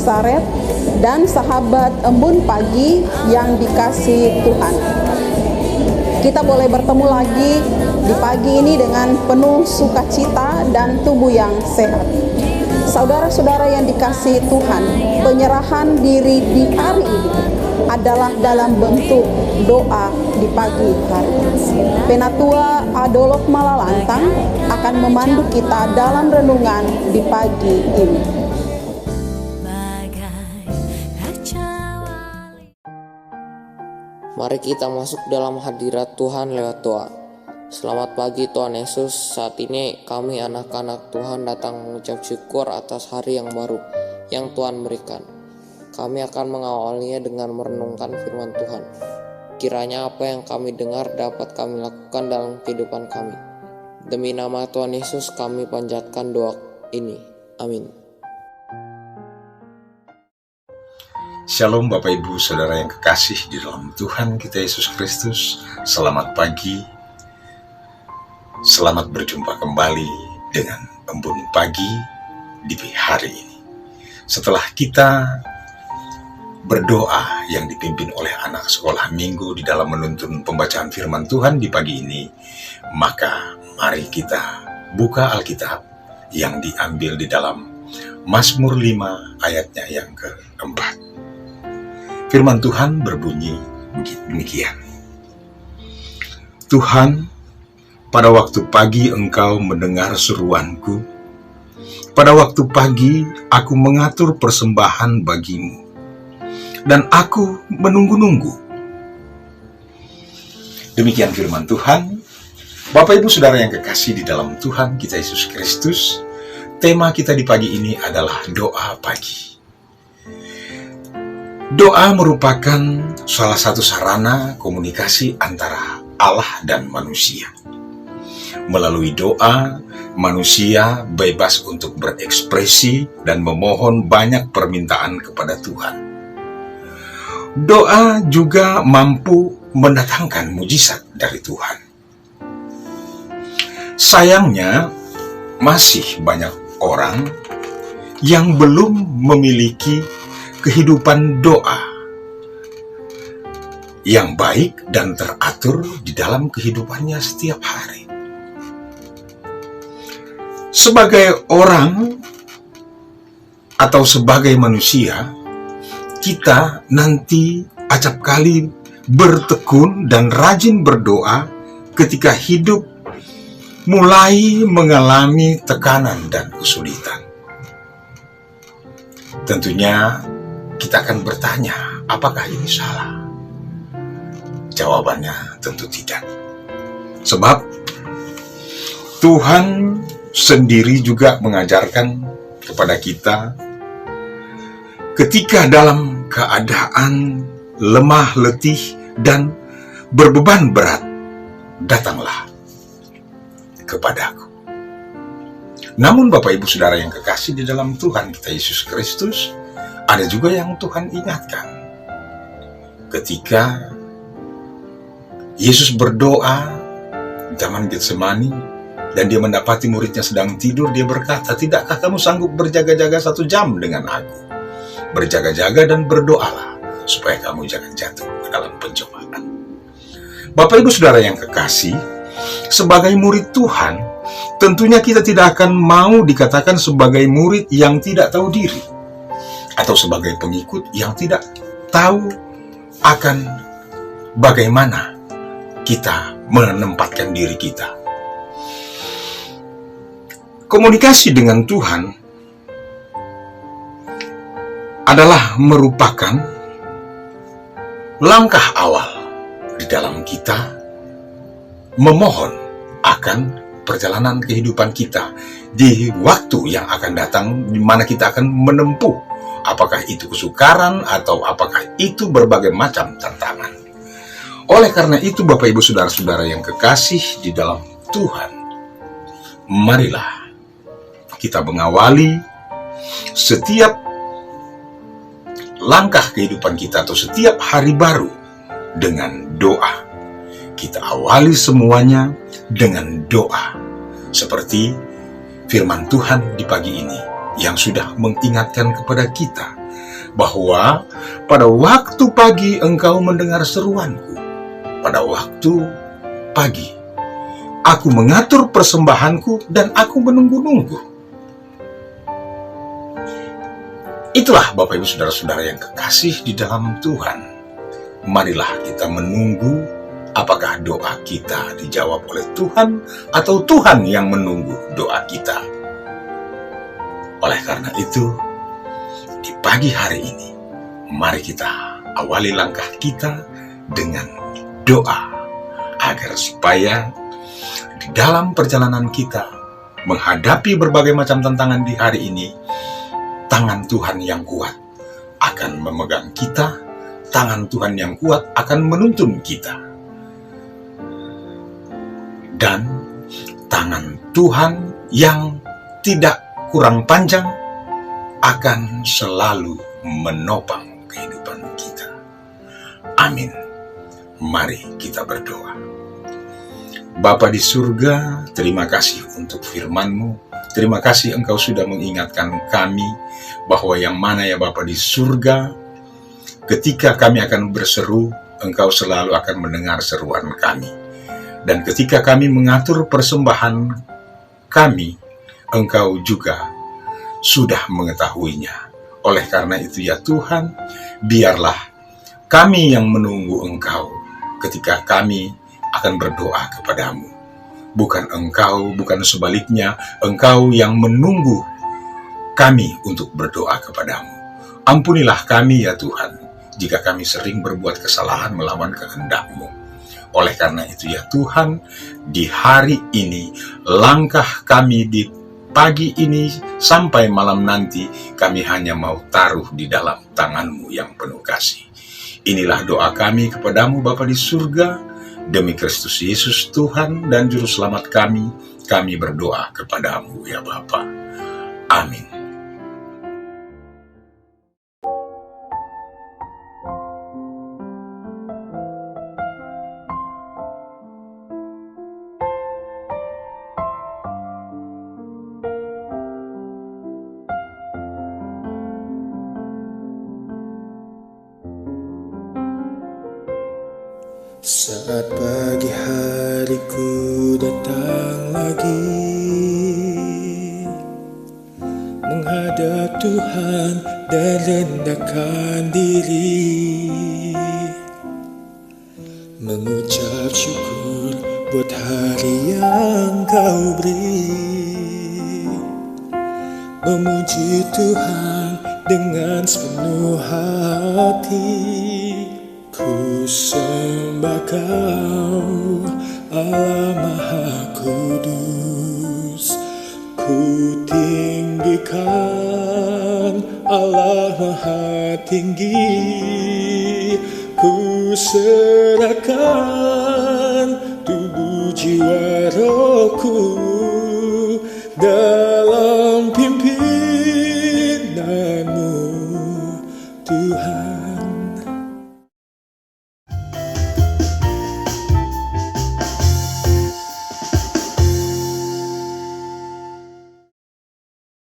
Nazaret dan sahabat Embun Pagi yang dikasihi Tuhan. Kita boleh bertemu lagi di pagi ini dengan penuh sukacita dan tubuh yang sehat. Saudara-saudara yang dikasihi Tuhan, penyerahan diri di hari ini adalah dalam bentuk doa di pagi hari. Penatua Adolf Malalantang akan memandu kita dalam renungan di pagi ini. Mari kita masuk dalam hadirat Tuhan lewat doa. Selamat pagi Tuhan Yesus. Saat ini kami anak-anak Tuhan datang mengucap syukur atas hari yang baru yang Tuhan berikan. Kami akan mengawalinya dengan merenungkan firman Tuhan. Kiranya apa yang kami dengar dapat kami lakukan dalam kehidupan kami. Demi nama Tuhan Yesus kami panjatkan doa ini. Amin. Shalom Bapak Ibu Saudara yang kekasih di dalam Tuhan kita Yesus Kristus. Selamat pagi. Selamat berjumpa kembali dengan Embun Pagi di hari ini. Setelah kita berdoa yang dipimpin oleh anak sekolah minggu di dalam menuntun pembacaan firman Tuhan di pagi ini, maka mari kita buka Alkitab yang diambil di dalam Mazmur 5 ayatnya yang keempat. Firman Tuhan berbunyi demikian. Tuhan, pada waktu pagi Engkau mendengar seruanku. Pada waktu pagi aku mengatur persembahan bagimu, dan aku menunggu-nunggu. Demikian firman Tuhan. Bapak Ibu Saudara yang kekasih di dalam Tuhan kita Yesus Kristus, tema kita di pagi ini adalah doa pagi. Doa merupakan salah satu sarana komunikasi antara Allah dan manusia. Melalui doa, manusia bebas untuk berekspresi dan memohon banyak permintaan kepada Tuhan. Doa juga mampu mendatangkan mujizat dari Tuhan. Sayangnya, masih banyak orang yang belum memiliki kehidupan doa yang baik dan teratur di dalam kehidupannya setiap hari. Sebagai orang atau sebagai manusia, kita nanti acap kali bertekun dan rajin berdoa ketika hidup mulai mengalami tekanan dan kesulitan. Tentunya kita akan bertanya, apakah ini salah? Jawabannya tentu tidak. Sebab Tuhan sendiri juga mengajarkan kepada kita, ketika dalam keadaan lemah, letih, dan berbeban berat, datanglah kepadaku. Namun Bapak Ibu Saudara yang kekasih di dalam Tuhan kita Yesus Kristus, ada juga yang Tuhan ingatkan. Ketika Yesus berdoa di Taman Getsemani, dan dia mendapati muridnya sedang tidur, dia berkata, tidakkah kamu sanggup berjaga-jaga 1 jam dengan aku? Berjaga-jaga dan berdoalah, supaya kamu jangan jatuh ke dalam pencobaan. Bapak Ibu Saudara yang kekasih, sebagai murid Tuhan, tentunya kita tidak akan mau dikatakan sebagai murid yang tidak tahu diri, atau sebagai pengikut yang tidak tahu akan bagaimana kita menempatkan diri kita. Komunikasi dengan Tuhan adalah merupakan langkah awal di dalam kita memohon akan perjalanan kehidupan kita di waktu yang akan datang, di mana kita akan menempuh apakah itu kesukaran atau apakah itu berbagai macam tantangan. Oleh karena itu Bapak Ibu Saudara-saudara yang kekasih di dalam Tuhan, marilah kita mengawali setiap langkah kehidupan kita atau setiap hari baru dengan doa. Kita awali semuanya dengan doa, seperti firman Tuhan di pagi ini yang sudah mengingatkan kepada kita bahwa pada waktu pagi engkau mendengar seruanku. Pada waktu pagi, aku mengatur persembahanku dan aku menunggu-nunggu. Itulah Bapak Ibu Saudara-saudara yang kekasih di dalam Tuhan. Marilah kita menunggu apakah doa kita dijawab oleh Tuhan atau Tuhan yang menunggu doa kita. Oleh karena itu, di pagi hari ini, mari kita awali langkah kita dengan doa agar supaya di dalam perjalanan kita menghadapi berbagai macam tantangan di hari ini, tangan Tuhan yang kuat akan memegang kita, tangan Tuhan yang kuat akan menuntun kita. Dan tangan Tuhan yang tidak kurang panjang akan selalu menopang kehidupan kita. Amin. Mari kita berdoa. Bapa di surga, terima kasih untuk firman-Mu. Terima kasih Engkau sudah mengingatkan kami bahwa yang mana ya Bapa di surga, ketika kami akan berseru, Engkau selalu akan mendengar seruan kami. Dan ketika kami mengatur persembahan kami, Engkau juga sudah mengetahuinya. Oleh karena itu ya Tuhan, biarlah kami yang menunggu Engkau ketika kami akan berdoa kepadamu. Bukan Engkau, bukan sebaliknya, Engkau yang menunggu kami untuk berdoa kepadamu. Ampunilah kami ya Tuhan, jika kami sering berbuat kesalahan melawan kehendak-Mu. Oleh karena itu ya Tuhan, di hari ini, langkah kami di pagi ini sampai malam nanti, kami hanya mau taruh di dalam tangan-Mu yang penuh kasih. Inilah doa kami kepadamu Bapa di surga, demi Kristus Yesus Tuhan dan Juru Selamat kami berdoa kepadamu ya Bapa. Amin. Saat pagi hariku datang lagi menghadap Tuhan dan rendahkan diri, mengucap syukur buat hari yang Kau beri, memuji Tuhan dengan sepenuh hati. Ku sembah Kau, Allah Maha Kudus. Ku tinggikan Allah Maha Tinggi. Ku serahkan tubuh jiwa rohku dalam pimpinanmu Tuhan.